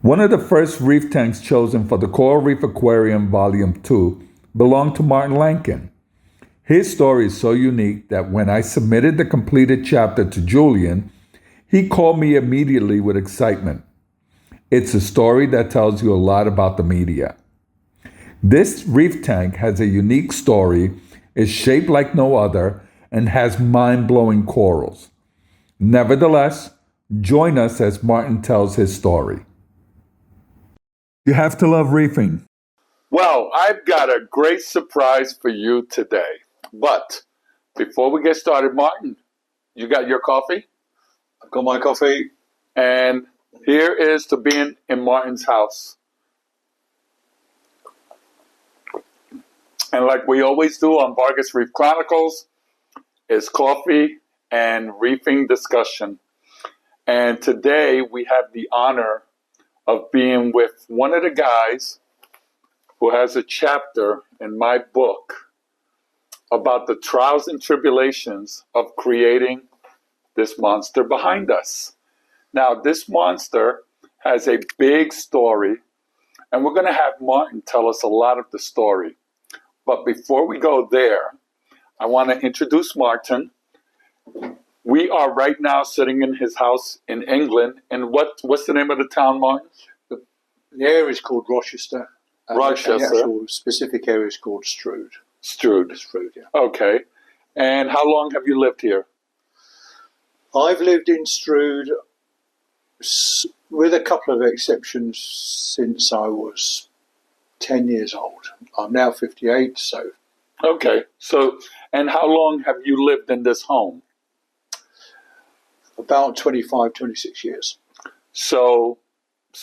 One of the first reef tanks chosen for the Coral Reef Aquarium Volume 2 belonged to Martin Lakin. His story is so unique that when I submitted the completed chapter to Julian, he called me immediately with excitement. It's a story that tells you a lot about the media. This reef tank has a unique story, is shaped like no other, and has mind-blowing corals. Nevertheless, join us as Martin tells his story. You have to love reefing. Well, I've got a great surprise for you today. But before we get started, Martin, you got your coffee? I've got my coffee. And here is to being in Martin's house. And like we always do on VargasReef Chronicles, is coffee and reefing discussion. And today we have the honor of being with one of the guys who has a chapter in my book about the trials and tribulations of creating this monster behind us. Now, this monster has a big story, and we're going to have Martin tell us a lot of the story. But before we go there, I want to introduce Martin. We are right now sitting in his house in England. And what's the name of the town, Martin? The area is called Rochester. Rochester. And the actual specific area is called Strood. Strood, yeah. Okay. And how long have you lived here? I've lived in Strood, with a couple of exceptions, since I was 10 years old. I'm now 58, so... Okay. So, and how long have you lived in this home? About 25, 26 years. So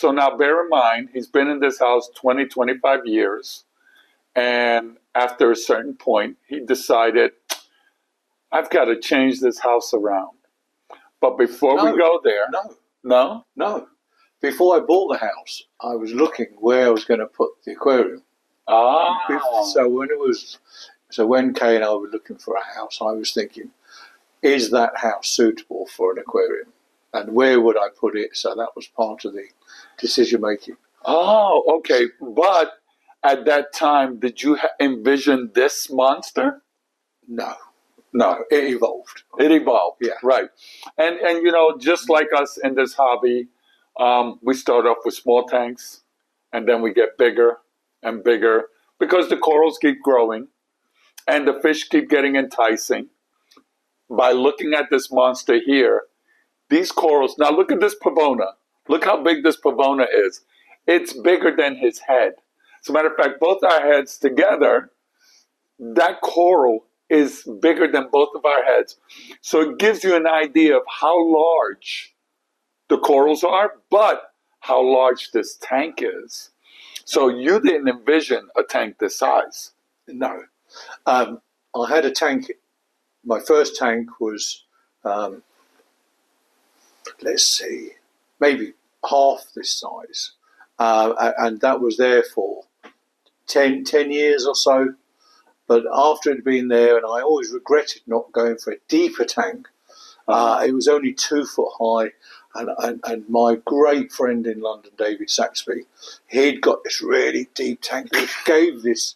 now bear in mind, he's been in this house 20, 25 years. And after a certain point, he decided, I've got to change this house around. But before we go there... No. Before I bought the house, I was looking where I was going to put the aquarium. So when Kay and I were looking for a house, I was thinking, is that house suitable for an aquarium? And where would I put it? So that was part of the decision making. Oh, okay. But at that time, did you envision this monster? No, it evolved. It evolved, yeah. Right. And you know, just like us in this hobby, we start off with small tanks, and then we get bigger and bigger because the corals keep growing and the fish keep getting enticing. By looking at this monster here, these corals, now look at this pavona. Look how big this pavona is. It's bigger than his head. As a matter of fact, both our heads together, that coral is bigger than both of our heads. So it gives you an idea of how large the corals are, but how large this tank is. So you didn't envision a tank this size. No. I had a tank. My first tank was, let's see, maybe half this size. And that was there for 10 years or so. But after it had been there, and I always regretted not going for a deeper tank, it was only 2 foot high. And my great friend in London, David Saxby, he'd got this really deep tank, which gave this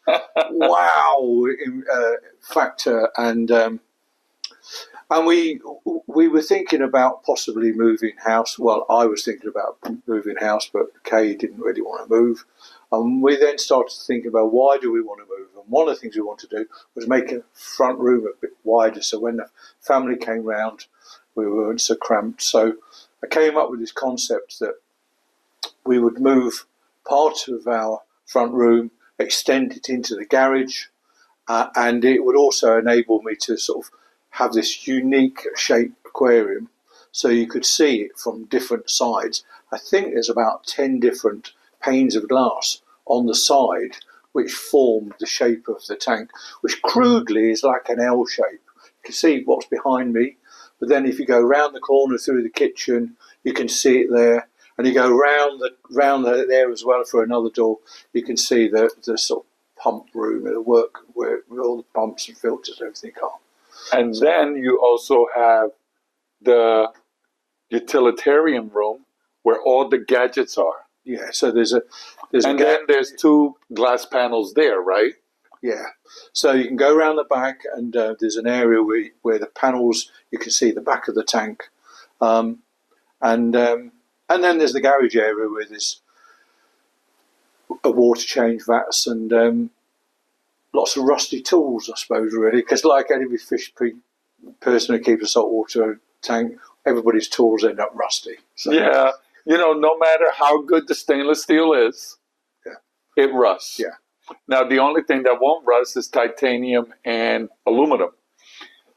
wow factor. And we were thinking about possibly moving house. Well, I was thinking about moving house, but Kay didn't really want to move. And we then started thinking about why do we want to move. And one of the things we wanted to do was make a front room a bit wider, so when the family came round, we weren't so cramped. So I came up with this concept that we would move part of our front room, extend it into the garage, and it would also enable me to sort of have this unique shaped aquarium so you could see it from different sides. I think there's about 10 different panes of glass on the side which form the shape of the tank, which crudely is like an L shape. You can see what's behind me, but then if you go round the corner through the kitchen, you can see it there, and you go round there as well for another door, you can see the sort of pump room, the work where all the pumps and filters and everything are. And then you also have the utilitarian room where all the gadgets are. Yeah, so there's a And then there's two glass panels there, right? Yeah, so you can go around the back, and there's an area where the panels, you can see the back of the tank, and then there's the garage area where there's a water change vats and lots of rusty tools, I suppose, really, because like every person who keeps a saltwater tank, everybody's tools end up rusty. So. Yeah, no matter how good the stainless steel is, it rusts. Yeah. Now, the only thing that won't rust is titanium and aluminum.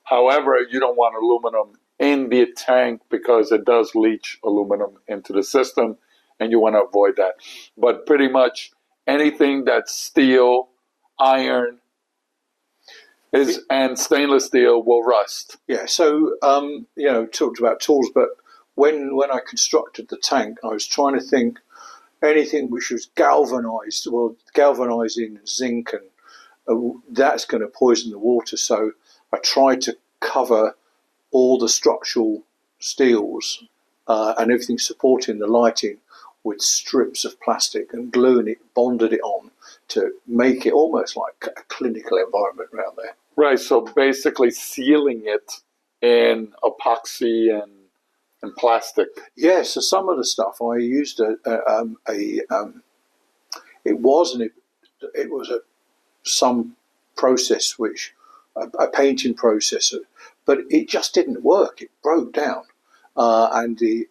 However, you don't want aluminum in the tank because it does leach aluminum into the system, and you want to avoid that. But pretty much anything that's steel, iron, and stainless steel will rust. Yeah, so, talked about tools, but when I constructed the tank, I was trying to think anything which was galvanized, galvanizing zinc, and that's going to poison the water. So I tried to cover all the structural steels and everything supporting the lighting with strips of plastic and gluing it, bonded it on to make it almost like a clinical environment around there. Right, so basically sealing it in epoxy and plastic. Yeah, so some of the stuff I used some process which a painting process, but it just didn't work. It broke down, and the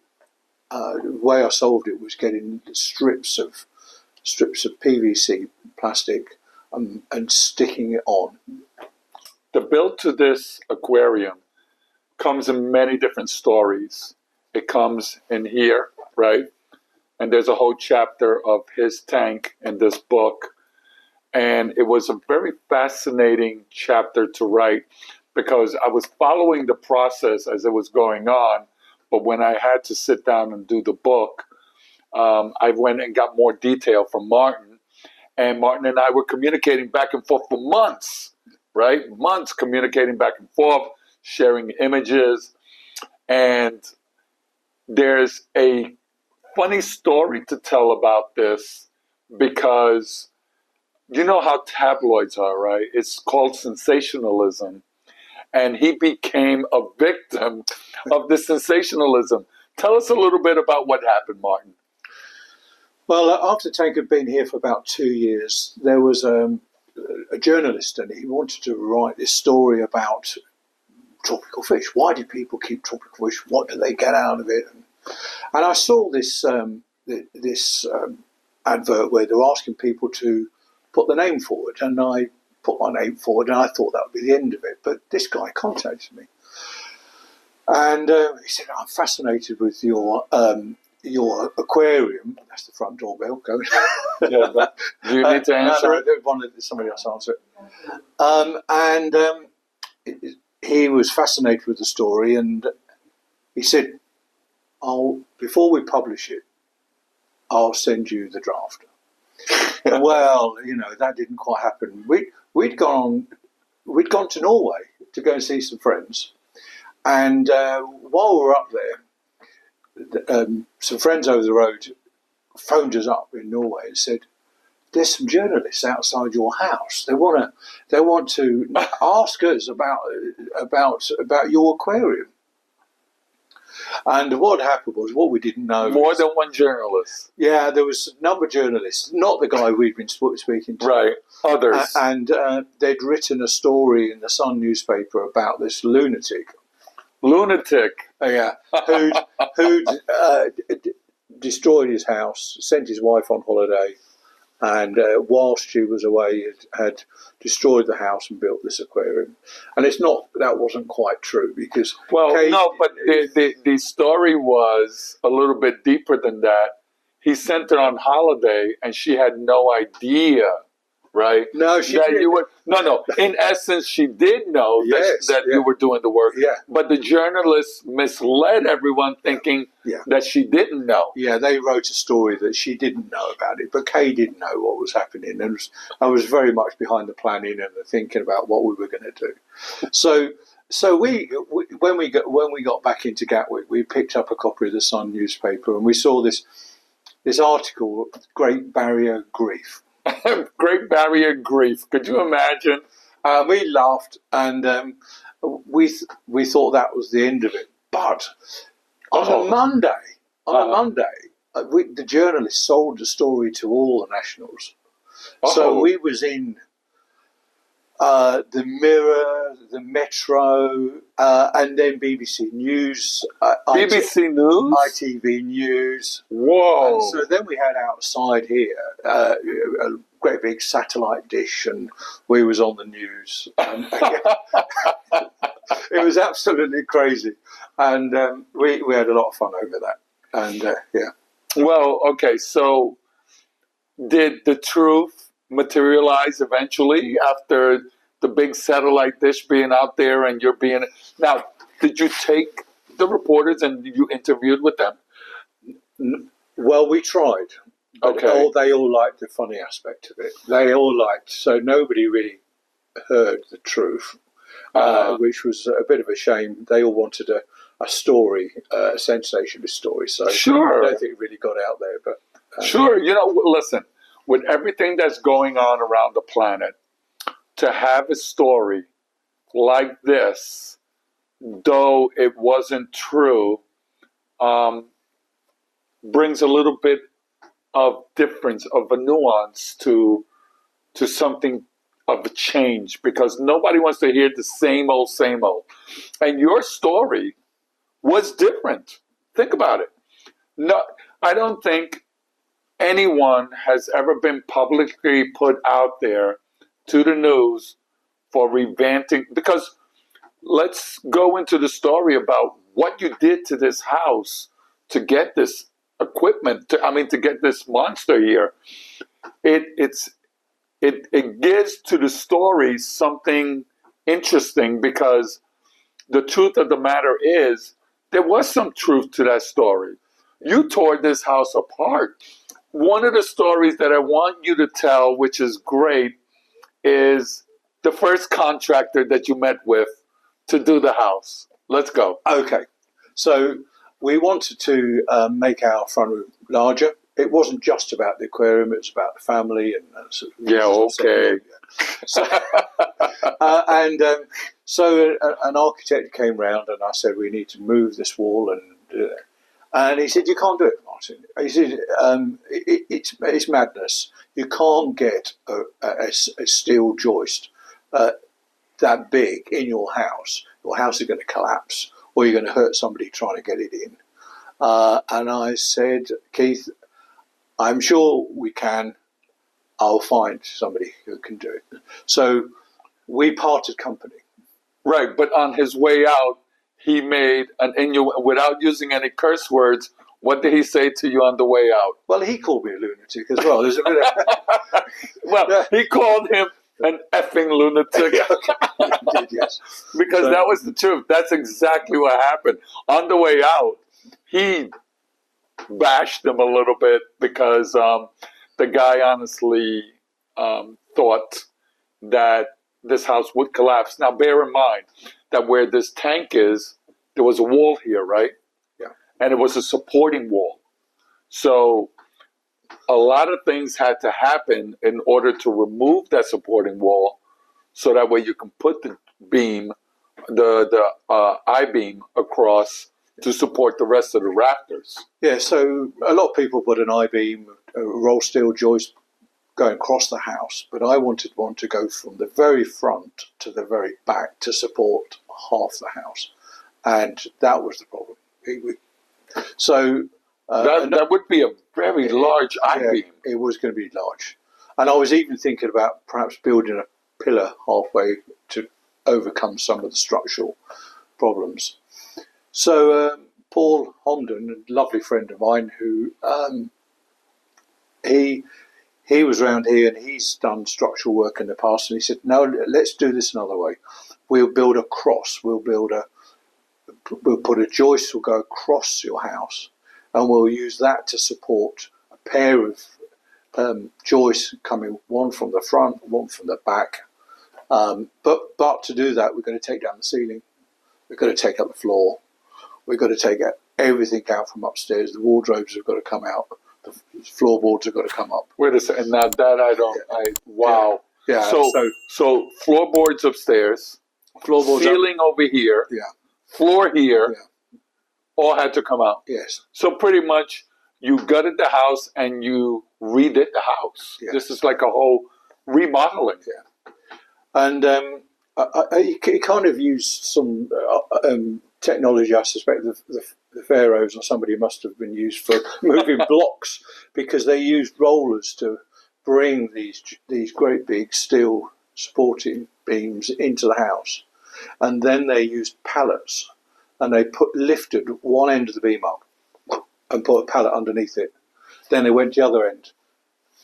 way I solved it was getting strips of PVC plastic and sticking it on. The build to this aquarium comes in many different stories. It comes in here, right? And there's a whole chapter of his tank in this book. And it was a very fascinating chapter to write because I was following the process as it was going on. But when I had to sit down and do the book, I went and got more detail from Martin. And Martin and I were communicating back and forth for months, right? Months communicating back and forth, sharing images. And there's a funny story to tell about this because you know how tabloids are, right? It's called sensationalism. And he became a victim of the sensationalism. Tell us a little bit about what happened, Martin. Well, after the tank had been here for about 2 years, there was a journalist, and he wanted to write this story about tropical fish. Why do people keep tropical fish? What do they get out of it? And I saw this advert where they were asking people to put the name forward, and I put my name forward, and I thought that would be the end of it. But this guy contacted me, and he said, "I'm fascinated with your aquarium." That's the front doorbell going. Yeah, but do you need to answer it? Somebody else answer it. He was fascinated with the story, and he said, before we publish it, I'll send you the draft. Well, that didn't quite happen. We'd gone to Norway to go and see some friends, and while we were up there, some friends over the road phoned us up in Norway and said, "There's some journalists outside your house. They want to ask us about your aquarium." And what happened was, what we didn't know... More than one journalist. Yeah, there was a number of journalists, not the guy we'd been speaking to. Right, others. And they'd written a story in the Sun newspaper about this lunatic. Yeah. Who'd destroyed his house, sent his wife on holiday, and whilst she was away, had destroyed the house and built this aquarium. And that wasn't quite true because... Well, no, but the story was a little bit deeper than that. He sent her on holiday and she had no idea, right? No, she didn't. No. In essence, she did know that you were doing the work. Yeah. But the journalist misled everyone thinking that she didn't know. Yeah, they wrote a story that she didn't know about it, but Kay didn't know what was happening. And I was very much behind the planning and the thinking about what we were going to do. So when we got back into Gatwick, we picked up a copy of the Sun newspaper and we saw this this article, Great Barrier Reef. Great Barrier Reef. Could you imagine? We laughed, and we thought that was the end of it. But on a Monday, the journalist sold the story to all the nationals. So we was in the Mirror, the Metro, and then BBC News. BBC News? ITV News. Whoa. And so then we had outside here a great big satellite dish, and we was on the news. And, it was absolutely crazy. And we had a lot of fun over that. And yeah. Well, okay, so did the truth materialize eventually after the big satellite dish being out there and you're being... Now, did you take the reporters and you interviewed with them? Well, we tried. Okay. They all liked the funny aspect of it. They all liked... So nobody really heard the truth, which was a bit of a shame. They all wanted a story, a sensationalist story. So sure. I don't think it really got out there. But sure. You know, listen, with everything that's going on around the planet, to have a story like this, though it wasn't true, brings a little bit of difference, of a nuance to something of a change, because nobody wants to hear the same old, same old. And your story was different. Think about it. No, I don't think anyone has ever been publicly put out there to the news for revamping, because let's go into the story about what you did to this house to get this equipment, to get this monster here. It gives to the story something interesting, because the truth of the matter is there was some truth to that story. You tore this house apart. One of the stories that I want you to tell, which is great, is the first contractor that you met with to do the house. Let's go. Okay. So we wanted to make our front room larger. It wasn't just about the aquarium, it was about the family. Yeah, okay. So, so an architect came round and I said, we need to move this wall and do that. And he said, you can't do it, Martin. He said, it's madness. You can't get a steel joist that big in your house. Your house is going to collapse, or you're going to hurt somebody trying to get it in. And I said, Keith, I'm sure we can. I'll find somebody who can do it. So we parted company. Right, but on his way out, he made an innuendo, without using any curse words. What did he say to you on the way out? Well, he called me a lunatic as well. There's a bit of... Well, he called him an effing lunatic. He did, yes. Because that was the truth. That's exactly what happened. On the way out, he bashed him a little bit because the guy honestly thought that this house would collapse. Now, bear in mind that where this tank is, there was a wall here, right? Yeah. And it was a supporting wall. So a lot of things had to happen in order to remove that supporting wall, so that way you can put the beam, the I-beam across to support the rest of the rafters. Yeah, so a lot of people put an I-beam, a roll steel joist going across the house, but I wanted one to go from the very front to the very back to support half the house. And that was the problem. So that would be a very large I-beam. Yeah, it was going to be large. And I was even thinking about perhaps building a pillar halfway to overcome some of the structural problems. So Paul Homden, a lovely friend of mine, who he was around here and he's done structural work in the past, and he said, no, let's do this another way. We'll build a cross. We'll put a joist, will go across your house, and we'll use that to support a pair of joists coming, one from the front, one from the back. But to do that, we're going to take down the ceiling. We've got to take up the floor. We've got to take everything out from upstairs. The wardrobes have got to come out. the floorboards have got to come up. Wait a second. Now that I don't. Wow. Yeah. So floorboards upstairs, Floorboards ceiling over here, floor here, all had to come out. Yes. So pretty much you gutted the house and you redid the house. Yes. This is like a whole remodeling. Yeah. And you kind of used some technology. I suspect the pharaohs or somebody must have been used for moving blocks, because they used rollers to bring these great big steel supporting beams into the house, and then they used pallets, and they lifted one end of the beam up and put a pallet underneath it. Then they went to the other end,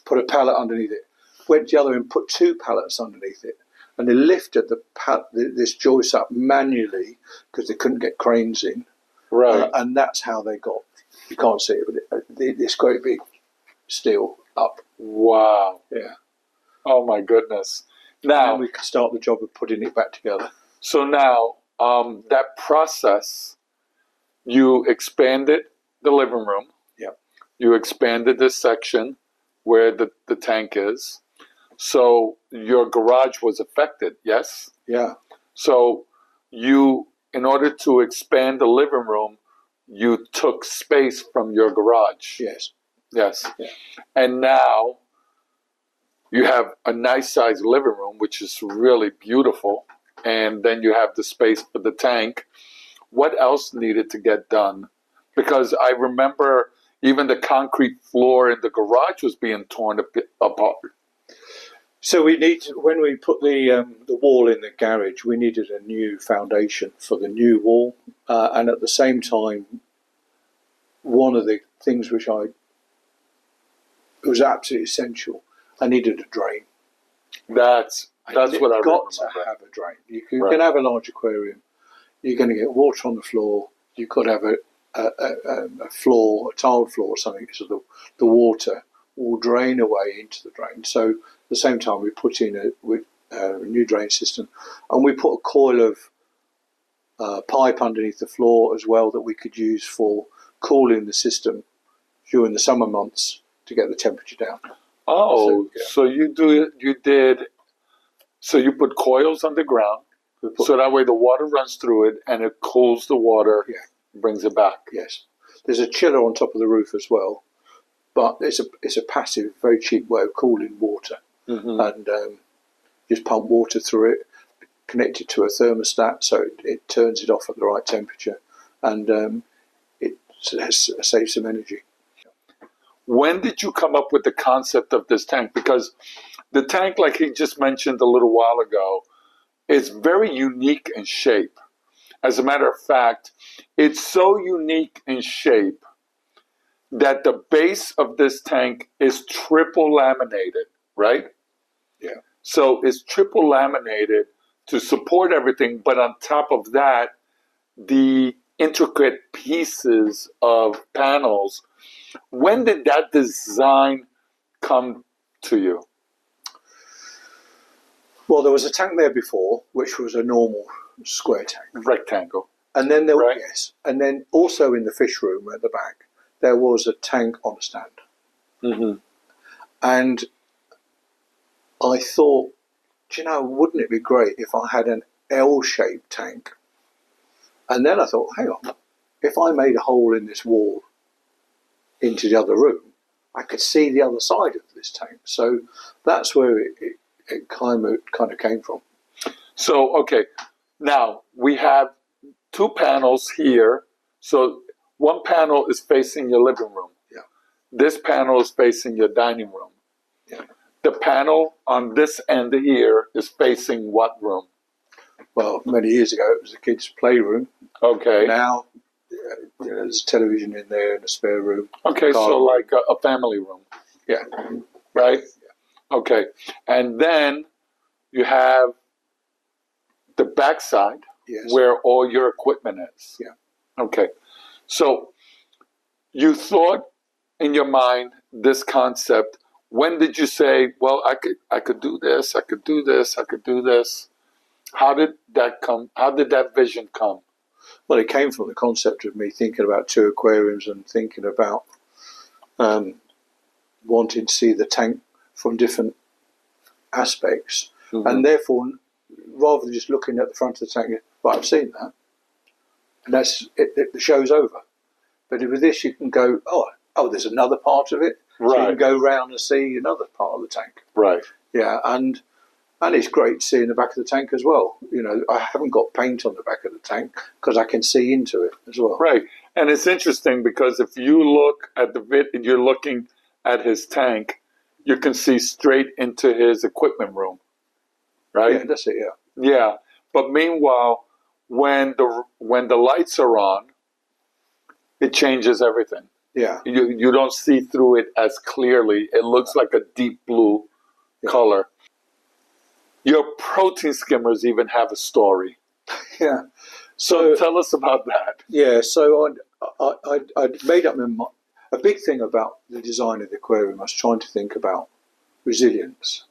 put a pallet underneath it, went to the other end, put 2 pallets underneath it, and they lifted this joist up manually because they couldn't get cranes in. Right. And that's how they got, you can't see it, but this great big steel up. Wow. Yeah. Oh my goodness. And Now then we could start the job of putting it back together. So now that process, you expanded the living room. Yeah. You expanded this section where the tank is. So your garage was affected, yes? Yeah. So you, in order to expand the living room, you took space from your garage. Yes. Yes. Yeah. And now you have a nice sized living room, which is really beautiful. And then you have the space for the tank. What else needed to get done? Because I remember even the concrete floor in the garage was being torn apart. So we when we put the wall in the garage, we needed a new foundation for the new wall, and at the same time, one of the things which it was absolutely essential, I needed a drain. That's what I remember. Got to have a drain. You can have a large aquarium. You're going to get water on the floor. You've got to have a floor, a tiled floor or something, so the water will drain away into the drain. So at the same time, we put in a new drain system, and we put a coil of pipe underneath the floor as well that we could use for cooling the system during the summer months to get the temperature down. Oh, so you did. So you put coils underground, so that way the water runs through it and it cools the water, brings it back. Yes, there's a chiller on top of the roof as well, but it's a passive, very cheap way of cooling water, and just pump water through it, connect it to a thermostat so it turns it off at the right temperature, and it saves some energy. When did you come up with the concept of this tank? Because the tank, like he just mentioned a little while ago, is very unique in shape. As a matter of fact, it's so unique in shape that the base of this tank is triple laminated, right? Yeah. So it's triple laminated to support everything, but on top of that, the intricate pieces of panels. When did that design come to you? Well, there was a tank there before, which was a normal square tank. Rectangle. And then there was, and then also in the fish room at the back, there was a tank on a stand. Mm-hmm. And I thought, wouldn't it be great if I had an L-shaped tank? And then I thought, hang on, if I made a hole in this wall into the other room, I could see the other side of this tank. So that's where it kind of came from. So, okay, now we have 2 panels here. So one panel is facing your living room. Yeah. This panel is facing your dining room. Yeah. The panel on this end here is facing what room? Well, many years ago, it was the kids' playroom. Okay. Now, there's a television in there and a spare room. Okay, so like a family room. Yeah. Right? Yeah. Okay. And then you have the backside where all your equipment is. Yeah. Okay. So you thought in your mind this concept. When did you say, well, I could do this, I could do this, I could do this? How did that come? How did that vision come? Well, it came from the concept of me thinking about 2 aquariums and thinking about wanting to see the tank from different aspects, Mm-hmm. and therefore, rather than just looking at the front of the tank, right, I've seen that, and that's it. The show's over. But with this, you can go, oh, there's another part of it. Right. So you can go round and see another part of the tank. Right. Yeah, and it's great to see in the back of the tank as well. I haven't got paint on the back of the tank because I can see into it as well. Right. And it's interesting because if you look at the vid and you're looking at his tank, you can see straight into his equipment room. Right? Yeah, that's it, yeah. Yeah. But meanwhile, when the lights are on, it changes everything. Yeah. You don't see through it as clearly. It looks like a deep blue color. Your protein skimmers even have a story. Yeah. So tell us about that. Yeah, so I made up my mind. A big thing about the design of the aquarium, I was trying to think about resilience.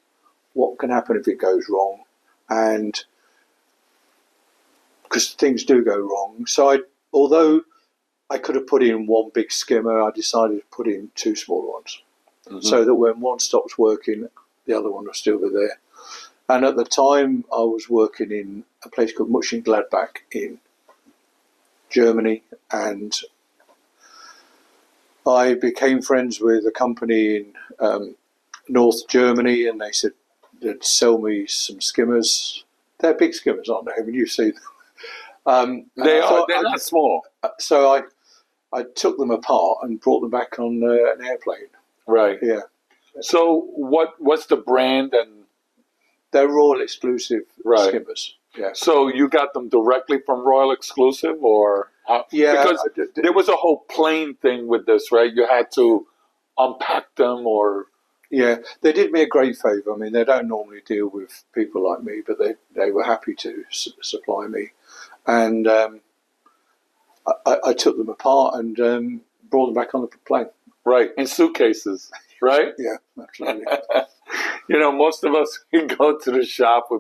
What can happen if it goes wrong? And because things do go wrong. So although I could have put in one big skimmer, I decided to put in two smaller ones. Mm-hmm. So that when one stops working, the other one will still be there. And at the time, I was working in a place called Mönchengladbach in Germany, and I became friends with a company in North Germany, and they said they'd sell me some skimmers. They're big skimmers, aren't they? I mean, you see them. They're not small. So I took them apart and brought them back on an airplane. Right. Yeah. So what's the brand? And they're Royal Exclusive skimmers. Yeah. So you got them directly from Royal Exclusive, or yeah? Because there was a whole plane thing with this, right? You had to unpack them, or yeah, they did me a great favour. I mean, they don't normally deal with people like me, but they were happy to supply me, and I took them apart and brought them back on the plane. Right, in suitcases, right? Yeah, absolutely. Most of us, we go to the shop,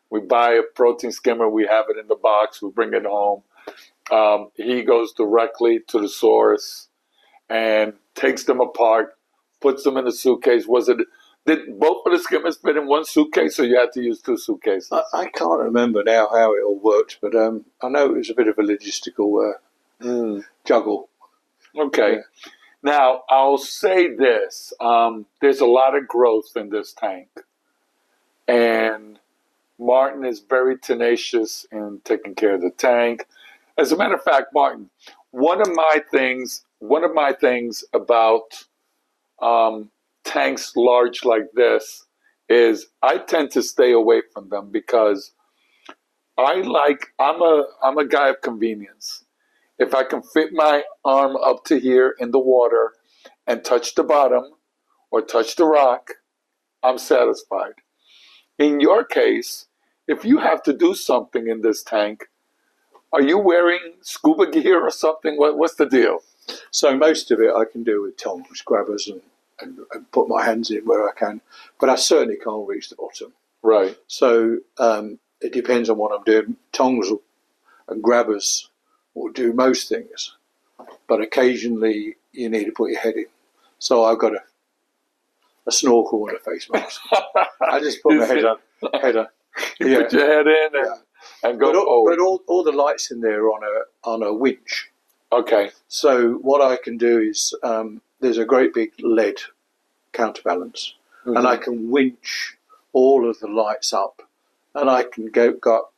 we buy a protein skimmer, we have it in the box, we bring it home. He goes directly to the source and takes them apart, puts them in a suitcase. Did both of the skimmers fit in one suitcase, or you had to use two suitcases? I can't remember now how it all worked, but I know it was a bit of a logistical juggle. Okay. Yeah. Now, I'll say this. There's a lot of growth in this tank. And Martin is very tenacious in taking care of the tank. As a matter of fact, Martin, one of my things about tanks large like this is I tend to stay away from them because I'm a guy of convenience. If I can fit my arm up to here in the water and touch the bottom or touch the rock, I'm satisfied. In your case, if you have to do something in this tank, are you wearing scuba gear or something? What's the deal? So most of it I can do with tongs, grabbers, and put my hands in where I can, but I certainly can't reach the bottom. Right. So it depends on what I'm doing. Tongs and grabbers will do most things, but occasionally you need to put your head in. So I've got a snorkel and a face mask. I just put my head on. You put your head in and go forward. But all the lights in there are on a winch. Okay. So what I can do is there's a great big lead counterbalance, and I can winch all of the lights up, and I can go up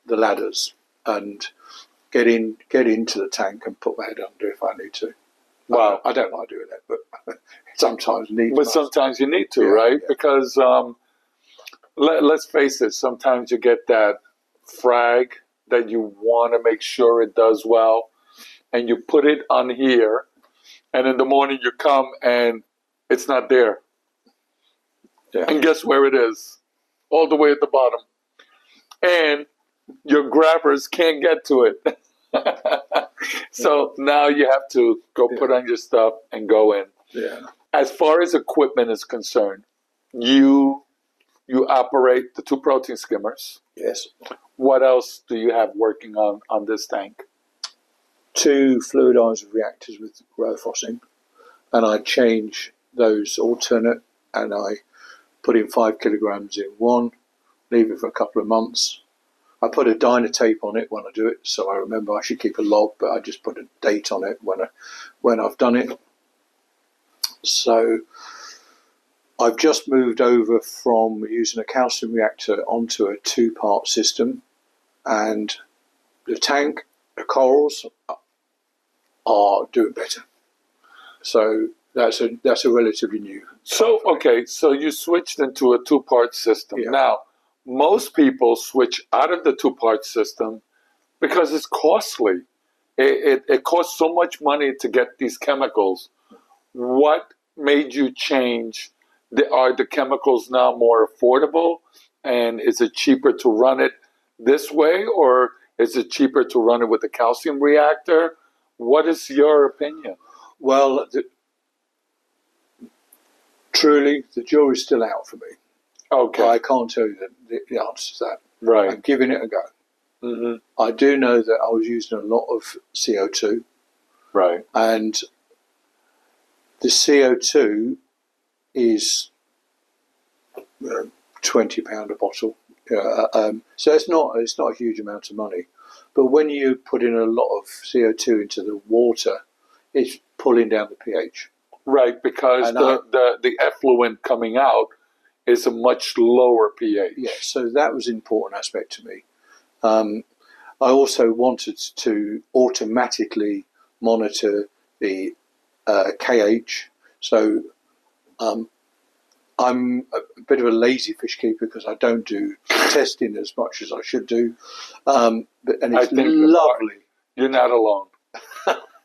the ladders and get into the tank and put my head under if I need to. Wow. I don't like doing that, but sometimes need to. But sometimes you need to, right? Yeah. Because let's face it, sometimes you get that frag that you want to make sure it does well, and you put it on here, and in the morning you come and it's not there. Yeah. And guess where it is? All the way at the bottom. And your grabbers can't get to it. So now you have to go put on your stuff and go in. Yeah. As far as equipment is concerned, you operate the two protein skimmers. Yes. What else do you have working on this tank? 2 fluidized reactors with row frothing, and I change those alternate, and I put in 5 kilograms in one, leave it for a couple of months. I put a Dynatape on it when I do it, so I remember I should keep a log, but I just put a date on it when I've done it. So I've just moved over from using a calcium reactor onto a 2-part system, and the tank, the corals are doing better. So that's a relatively new. So, okay, so you switched into a 2-part system. Yeah. Now, most people switch out of the 2-part system because it's costly. It costs so much money to get these chemicals. What made you change? Are the chemicals now more affordable? And is it cheaper to run it this way, or is it cheaper to run it with a calcium reactor? What is your opinion? Well, truly, the jury's still out for me. Okay. I can't tell you the answer to that. Right. I'm giving it a go. Mm-hmm. I do know that I was using a lot of CO2. Right. And the CO2 is £20 a bottle. So it's not a huge amount of money. But when you put in a lot of CO2 into the water, it's pulling down the pH. Right, because the effluent coming out is a much lower pH. Yeah, so that was an important aspect to me. I also wanted to automatically monitor the KH. So I'm a bit of a lazy fish keeper because I don't do testing as much as I should do. And it's lovely. You're not alone.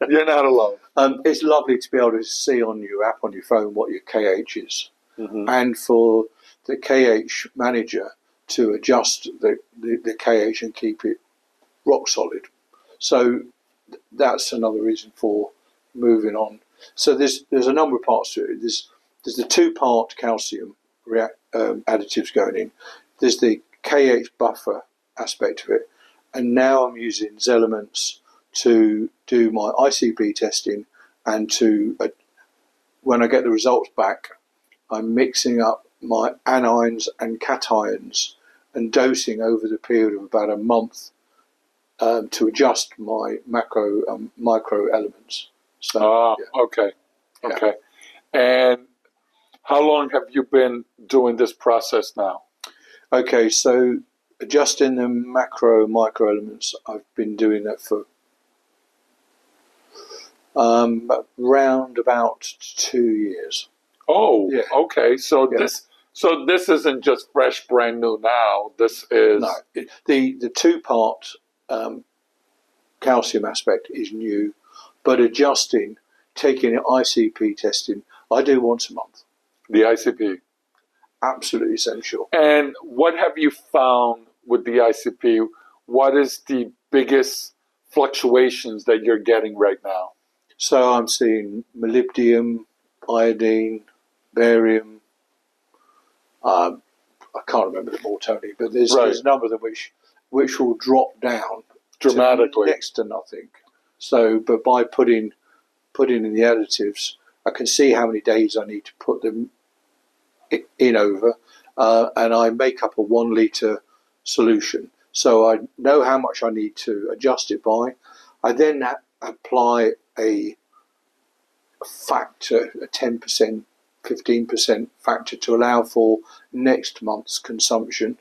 You're not alone. It's lovely to be able to see on your app on your phone what your KH is. Mm-hmm. And for the KH manager to adjust the KH and keep it rock solid. So that's another reason for moving on. So there's a number of parts to it. There's the 2-part calcium additives going in. There's the KH buffer aspect of it. And now I'm using Zlements to do my ICP testing, and to when I get the results back, I'm mixing up my anions and cations and dosing over the period of about a month to adjust my macro and micro elements. So, okay. And how long have you been doing this process now? Okay, so adjusting the macro micro elements, I've been doing that for round about 2 years. Oh, yeah. Okay. So this isn't just fresh, brand new now. This is no. The 2-part calcium aspect is new, but taking it ICP testing, I do once a month. The ICP, absolutely essential. And what have you found with the ICP? What is the biggest fluctuations that you're getting right now? So I'm seeing molybdenum, iodine, barium. I can't remember them all, Tony, but there's a number of them which will drop down dramatically, to next to nothing. So, but by putting in the additives, I can see how many days I need to put them in over, and I make up a 1 litre solution. So I know how much I need to adjust it by. I then apply a factor, a 10%, 15% factor to allow for next month's consumption.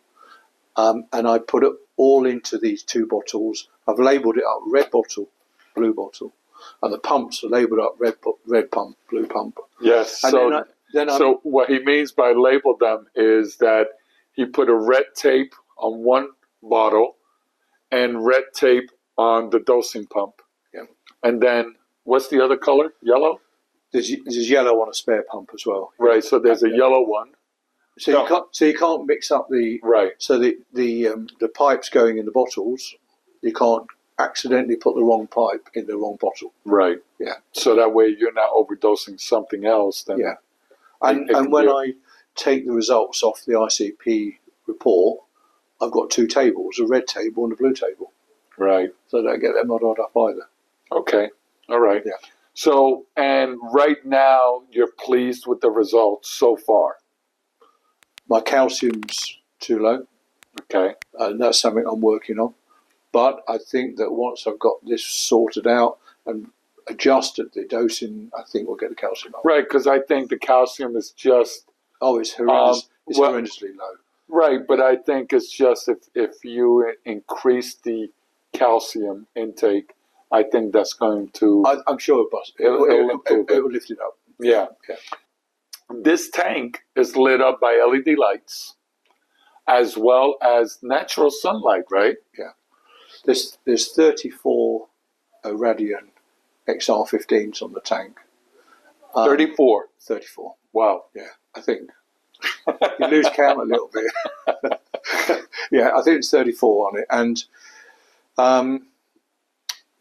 And I put it all into these 2 bottles. I've labelled it up red bottle, blue bottle. And the pumps are labelled up red pump, blue pump. Yes. And so what he means by label them is that he put a red tape on one bottle and red tape on the dosing pump. Yeah. And then what's the other color? Yellow? There's yellow on a spare pump as well. Right. So there's a yellow one. So you can't mix up the right. So the pipes going in the bottles, you can't accidentally put the wrong pipe in the wrong bottle. Right. Yeah. So that way you're not overdosing something else. Then yeah. And when I take the results off the ICP report, I've got 2 tables, a red table and a blue table. Right. So I don't get them muddled up either. Okay. All right. Yeah. So, and right now you're pleased with the results so far. My calcium's too low, Okay. and that's something I'm working on. But I think that once I've got this sorted out and adjusted the dosing, I think we'll get the calcium up. Right, because I think the calcium is just Oh, it's horrendous. It's well, horrendously low. right, but I think it's just if you increase the calcium intake, I think that's going to I'm sure it will lift it up. yeah. Yeah. This tank is lit up by LED lights as well as natural sunlight, right? Yeah. There's 34 Radian XR15s on the tank. 34. 34. Wow. Yeah, I think. You lose count a little bit. Yeah, I think it's 34 on it. And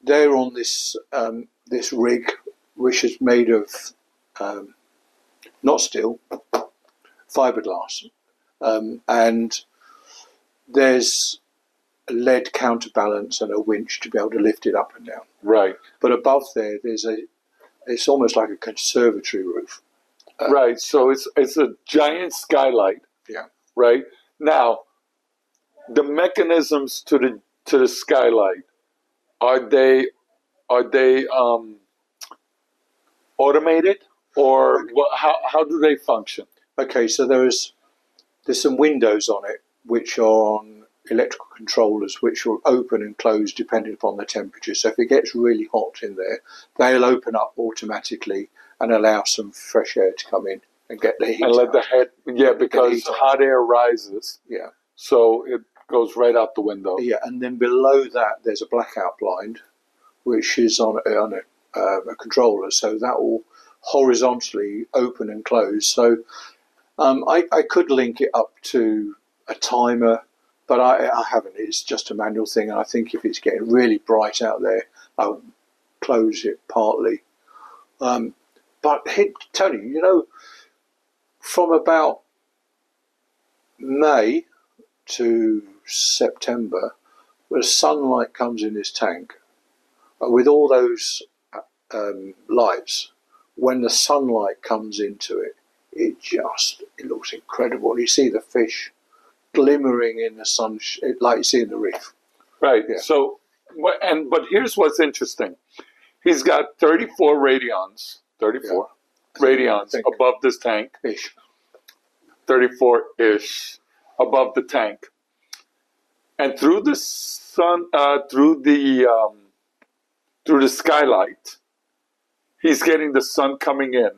they're on this this rig, which is made of not steel, fiberglass. And there's a lead counterbalance and a winch to be able to lift it up and down. Right. But above there, it's almost like a conservatory roof. Right. So it's a giant skylight. Yeah. Right. Now, the mechanisms to the skylight, are they automated, or how do they function? Okay, so there's some windows on it which are on electrical controllers, which will open and close depending upon the temperature. So if it gets really hot in there, they'll open up automatically and allow some fresh air to come in and get the heat And let out. the head, yeah, because hot air rises. Yeah. So it goes right out the window. Yeah, and then below that there's a blackout blind, which is on a controller, so that will horizontally open and close. So I could link it up to a timer, but I haven't. It's just a manual thing, and I think if it's getting really bright out there, I'll close it partly. But Tony, you know, from about May to September, where the sunlight comes in this tank, with all those lights, when the sunlight comes into it, it looks incredible. You see the fish glimmering in the sun, like you see in the reef. Right. Yeah. So, but here's what's interesting. He's got 34 radions, radions above this tank. Ish. 34-ish above the tank. And through the sun, through the skylight, he's getting the sun coming in.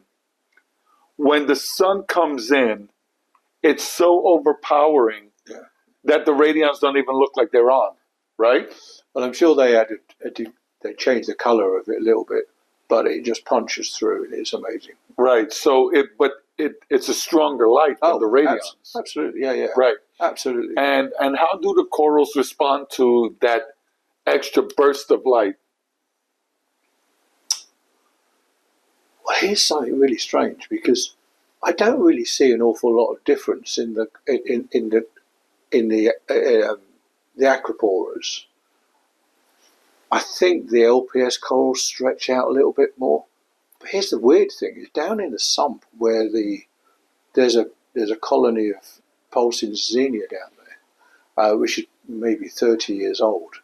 When the sun comes in, it's so overpowering that the radions don't even look like they're on, right? Well, I'm sure they they changed the color of it a little bit, but it just punches through and it's amazing. Right. So it's a stronger light than the radions. Absolutely. Yeah. Right. Absolutely. And how do the corals respond to that extra burst of light? Well, here's something really strange, because I don't really see an awful lot of difference in the Acroporas. I think the LPS corals stretch out a little bit more. But here's the weird thing: is down in the sump where there's a colony of pulsing xenia down there, which is maybe 30 years old,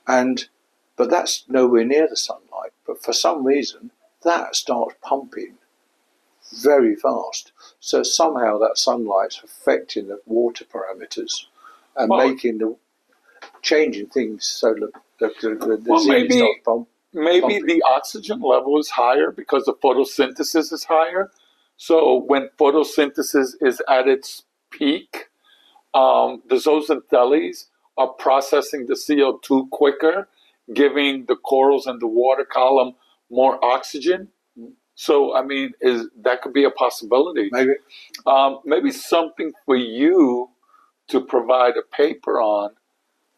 but that's nowhere near the sunlight. But for some reason, that starts pumping very fast. So somehow that sunlight's affecting the water parameters and changing things so the xenia starts pumping. Maybe the oxygen level is higher because the photosynthesis is higher. So when photosynthesis is at its peak, the zooxanthellae are processing the CO2 quicker, giving the corals and the water column more oxygen. So, I mean, that could be a possibility. Maybe. Maybe something for you to provide a paper on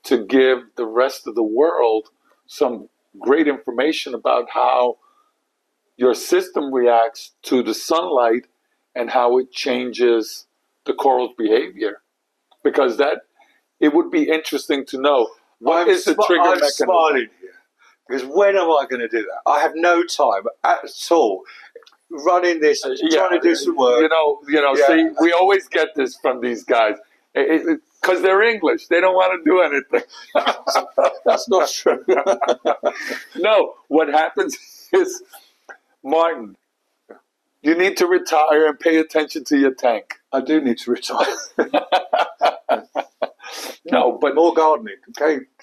to give the rest of the world some great information about how your system reacts to the sunlight and how it changes the coral's behavior. Because it would be interesting to know what is the trigger mechanism. Smiling here Because when am I going to do that? I have no time at all. Running this, trying to do some work. See, we always get this from these guys. Because they're English. They don't want to do anything. That's not true. No, what happens is, Martin, you need to retire and pay attention to your tank. I do need to retire. No, but more gardening.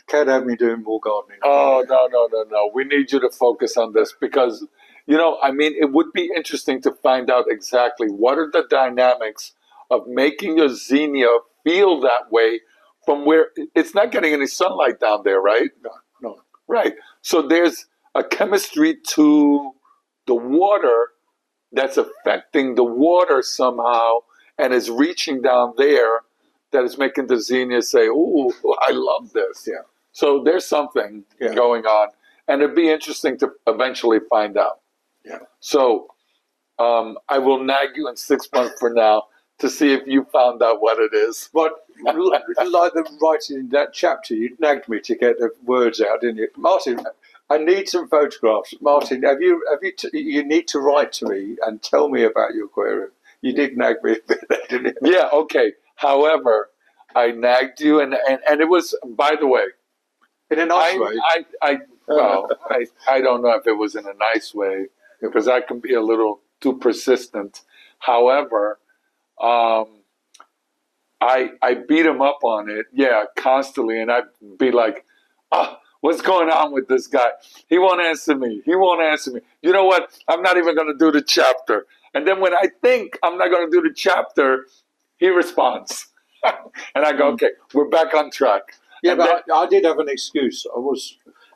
Can't have me doing more gardening. Oh, no. We need you to focus on this because, it would be interesting to find out exactly what are the dynamics of making your zinnia feel that way from where it's not getting any sunlight down there, right? No. Right. So there's a chemistry to the water that's affecting the water somehow and is reaching down there that is making the zinnia say, "Ooh, I love this." Yeah. So there's something going on, and it'd be interesting to eventually find out. Yeah. So I will nag you in 6 months from now to see if you found out what it is. But like the writing in that chapter, you nagged me to get the words out, didn't you, Martin? I need some photographs. Martin, you need to write to me and tell me about your aquarium. You did nag me a bit there, didn't you? Yeah. Okay. However, I nagged you, and it was, by the way, in a nice way. I don't know if it was in a nice way because I can be a little too persistent. However, I beat him up on it, constantly, and I'd be like, what's going on with this guy? He won't answer me. You know what? I'm not even going to do the chapter. And then when I think I'm not going to do the chapter, he responds. And I go, okay, we're back on track. Yeah, and but I did have an excuse.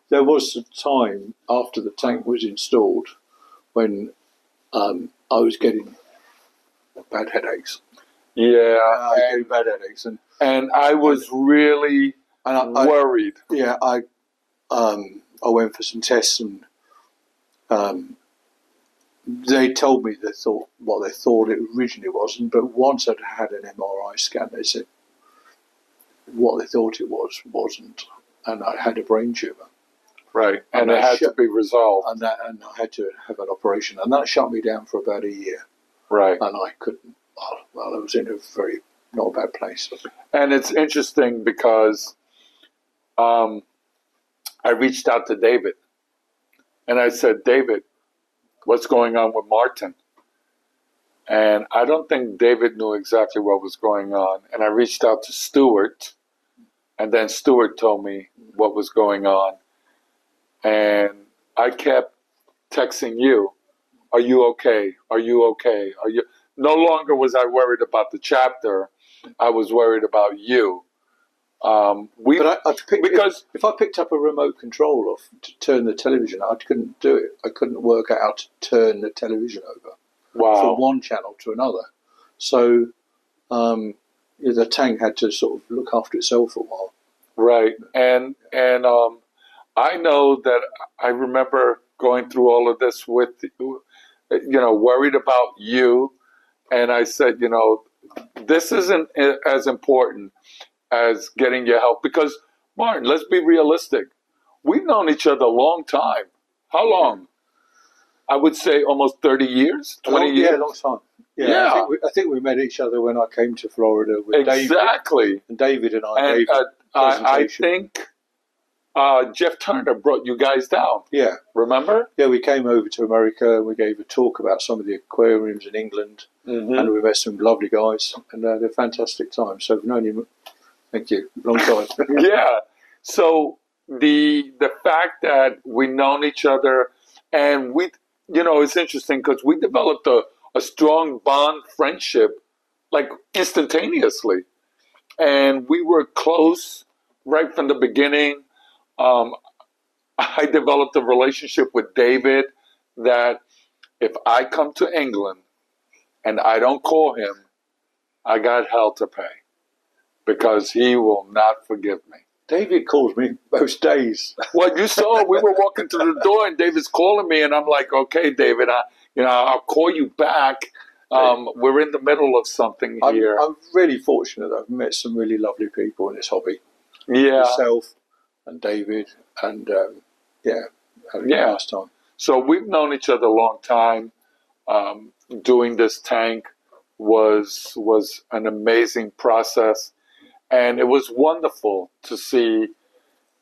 There was a time after the tank was installed when I was getting bad headaches. Yeah. I was getting bad headaches. And I was really worried. I went for some tests and they told me what they thought it originally wasn't, but once I'd had an MRI scan, they said what they thought it wasn't, and I had a brain tumour. Right, and it had to be resolved. And I had to have an operation, and that shut me down for about a year. Right. And I couldn't, I was in a very not bad place. And it's interesting because I reached out to David, and I said, David, what's going on with Martin? And I don't think David knew exactly what was going on. And I reached out to Stuart, and then Stuart told me what was going on. And I kept texting you, are you okay? Are you okay? No longer was I worried about the chapter. I was worried about you. Because if I picked up a remote control to turn the television, I couldn't do it. I couldn't work out how to turn the television over from one channel to another. So the tank had to sort of look after itself for a while. Right, and I know that I remember going through all of this with, worried about you, and I said, this isn't as important as getting your help. Because, Martin, let's be realistic. We've known each other a long time. How long? I would say almost 30 years, 20 years. Yeah, a long time. Yeah. I think we met each other when I came to Florida with exactly. David and I gave a presentation. I think Jeff Turner brought you guys down. Yeah. Remember? Yeah, we came over to America and we gave a talk about some of the aquariums in England. Mm-hmm. And we met some lovely guys and had a fantastic time. So we've known you. Thank you. Long time. Yeah. So the fact that we've known each other, and we, it's interesting because we developed a strong bond friendship like instantaneously. And we were close right from the beginning. I developed a relationship with David that if I come to England and I don't call him, I got hell to pay. Because he will not forgive me. David calls me most days. Well, you saw, we were walking to the door and David's calling me and I'm like, okay, David, I'll call you back. We're in the middle of something here. I'm really fortunate that I've met some really lovely people in this hobby. Yeah. Yourself and David and, Yeah. last time. So we've known each other a long time. Doing this tank was an amazing process, and it was wonderful to see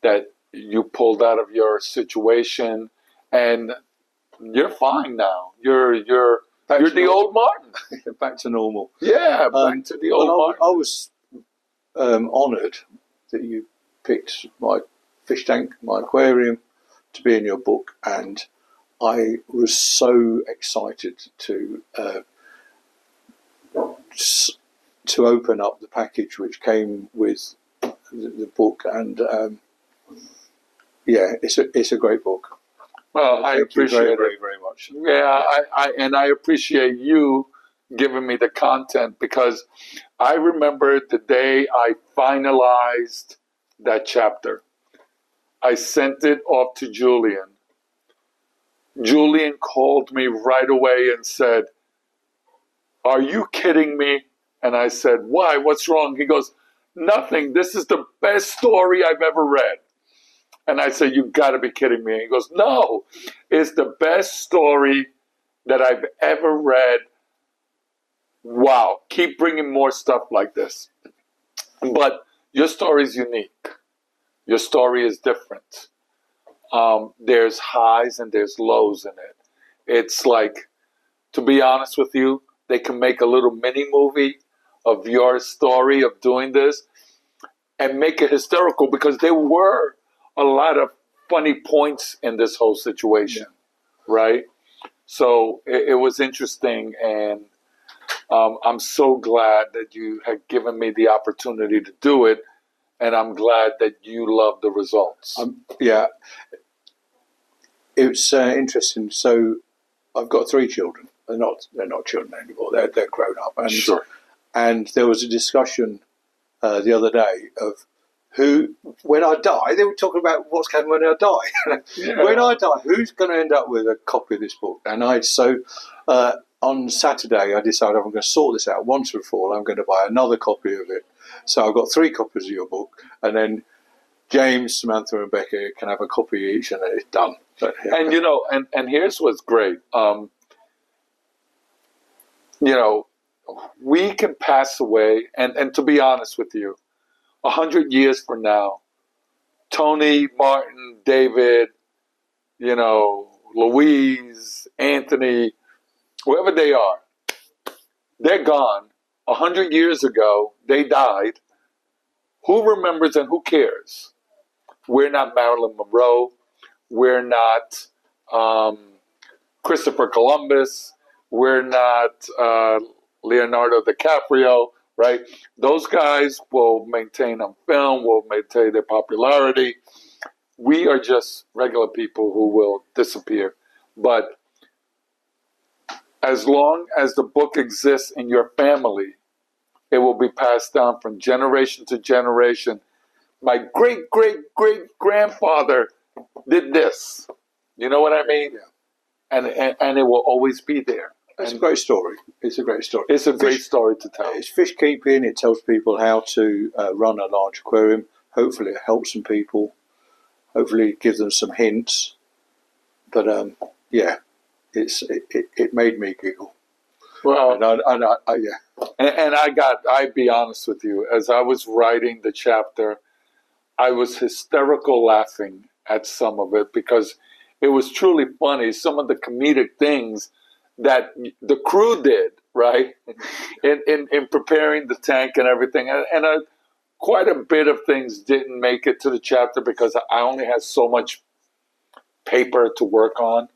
that you pulled out of your situation, and you're fine now. You're the old Martin. Back to normal. Yeah, back to the old Martin. I was honoured that you picked my fish tank, my aquarium, to be in your book, and I was so excited to open up the package which came with the book, and it's a great book. Well, I appreciate it very, very much. Yeah, I appreciate you giving me the content, because I remember the day I finalized that chapter. I sent it off to Julian. Julian called me right away and said, "Are you kidding me?" And I said, "Why? What's wrong?" He goes, "Nothing. This is the best story I've ever read." And I said, "You got to be kidding me." And he goes, "No, it's the best story that I've ever read. Wow, keep bringing more stuff like this." But your story is unique. Your story is different. There's highs and there's lows in it. It's like, to be honest with you, they can make a little mini movie of your story of doing this and make it hysterical, because there were a lot of funny points in this whole situation, right? So it was interesting, and I'm so glad that you had given me the opportunity to do it, and I'm glad that you love the results. It's interesting. So I've got 3 children. They're not children anymore. They're grown up. And, Sure. And there was a discussion the other day of who, when I die, they were talking about what's going when I die. Yeah. When I die, who's going to end up with a copy of this book? And on Saturday, I decided I'm going to sort this out once and for all. I'm going to buy another copy of it. So I've got 3 copies of your book, and then James, Samantha, and Becca can have a copy each, and then it's done. But, yeah. And and here's what's great. We can pass away, and to be honest with you, 100 years from now, Tony, Martin, David, Louise, Anthony, whoever they are, they're gone. 100 years ago, they died. Who remembers and who cares? We're not Marilyn Monroe. We're not Christopher Columbus. We're not Leonardo DiCaprio, right? Those guys will maintain on film, will maintain their popularity. We are just regular people who will disappear. But as long as the book exists in your family, it will be passed down from generation to generation. My great-great-great-grandfather did this. You know what I mean? Yeah. And it will always be there. It's a great story. It's a great story. It's a great story to tell. It's fish keeping. It tells people how to run a large aquarium. Hopefully it helps some people. Hopefully it gives them some hints. But it made me giggle. Well, And I'd be honest with you, as I was writing the chapter, I was hysterical laughing at some of it, because it was truly funny. Some of the comedic things that the crew did, right, in preparing the tank and everything. And quite a bit of things didn't make it to the chapter because I only had so much paper to work on.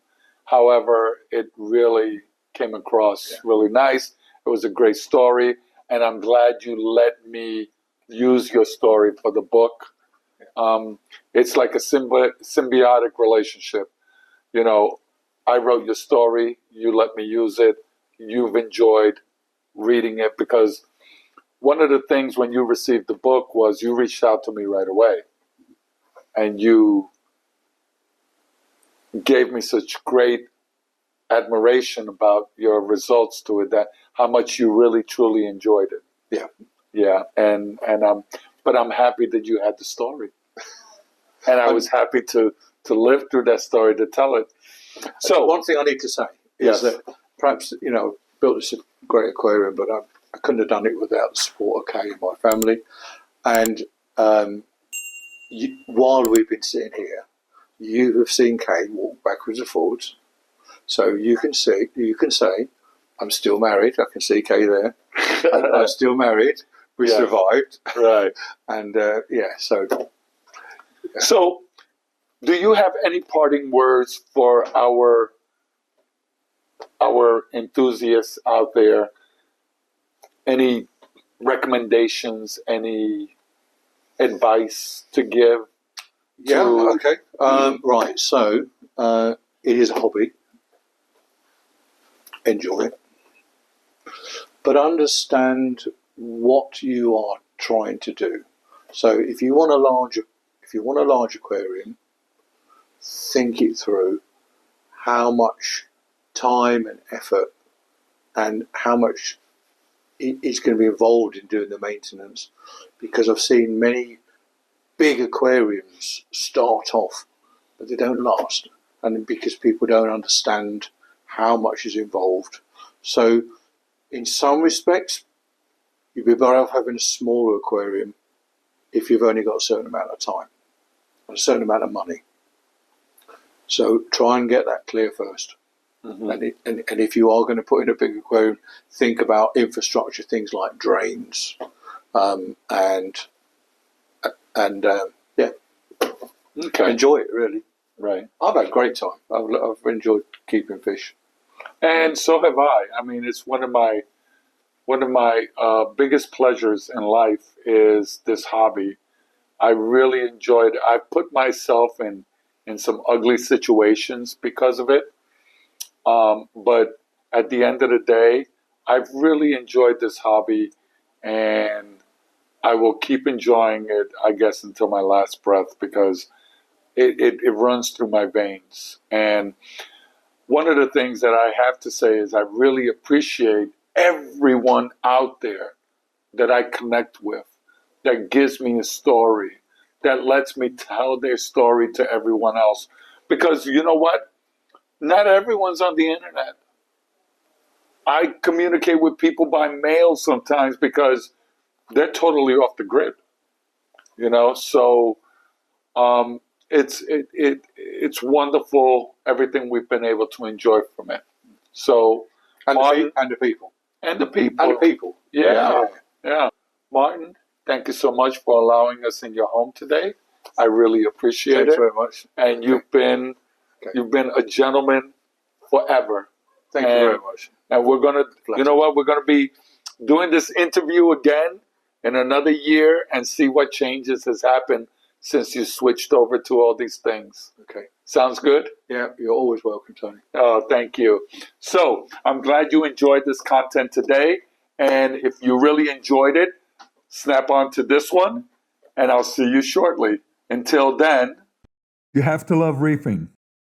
However, it really came across really nice. It was a great story, and I'm glad you let me use your story for the book. It's like a symbiotic relationship. I wrote your story, you let me use it, you've enjoyed reading it, because one of the things when you received the book was you reached out to me right away, and you gave me such great admiration about your results to it, that how much you really truly enjoyed it. Yeah, and but I'm happy that you had the story, and I was happy to to live through that story, to tell it. So one thing I need to say Yes. is that perhaps, built this great aquarium, but I couldn't have done it without the support of Kay and my family. And while we've been sitting here, you have seen Kay walk backwards and forwards. So you can say, I'm still married. I can see Kay there. I'm still married. We Yeah. survived. right. And so So, do you have any parting words for our enthusiasts out there? Any recommendations? Any advice to give? okay. Right. So it is a hobby. Enjoy it, but understand what you are trying to do. So if you want a large aquarium, think it through. How much time and effort and how much it's going to be involved in doing the maintenance, because I've seen many big aquariums start off but they don't last, and because people don't understand how much is involved. So in some respects you'd be better off having a smaller aquarium if you've only got a certain amount of time and a certain amount of money. So try and get that clear first. Mhm. And if you are going to put in a big aquarium, think about infrastructure, things like drains, Okay. enjoy it really. Right. I've had a great time. I've enjoyed keeping fish. And so have I. I mean, it's one of my biggest pleasures in life is this hobby. I really enjoyed. I put myself in some ugly situations because of it. But at the end of the day, I've really enjoyed this hobby, and I will keep enjoying it, I guess, until my last breath, because it runs through my veins. And one of the things that I have to say is I really appreciate everyone out there that I connect with, that gives me a story, that lets me tell their story to everyone else. Because you know what? Not everyone's on the internet. I communicate with people by mail sometimes because they're totally off the grid. So it's wonderful, everything we've been able to enjoy from it. So And Martin, the people. and the people. And the people. Yeah. Martin, thank you so much for allowing us in your home today. I really appreciate Thanks it. very much. And you've been a gentleman forever. Thank you very much. And we're gonna, you know what? We're gonna be doing this interview again in another year and see what changes has happened since you switched over to all these things. Okay. Sounds good? Yeah, you're always welcome, Tony. Oh, thank you. So I'm glad you enjoyed this content today. And if you really enjoyed it, snap on to this one, and I'll see you shortly. Until then, You have to love reefing.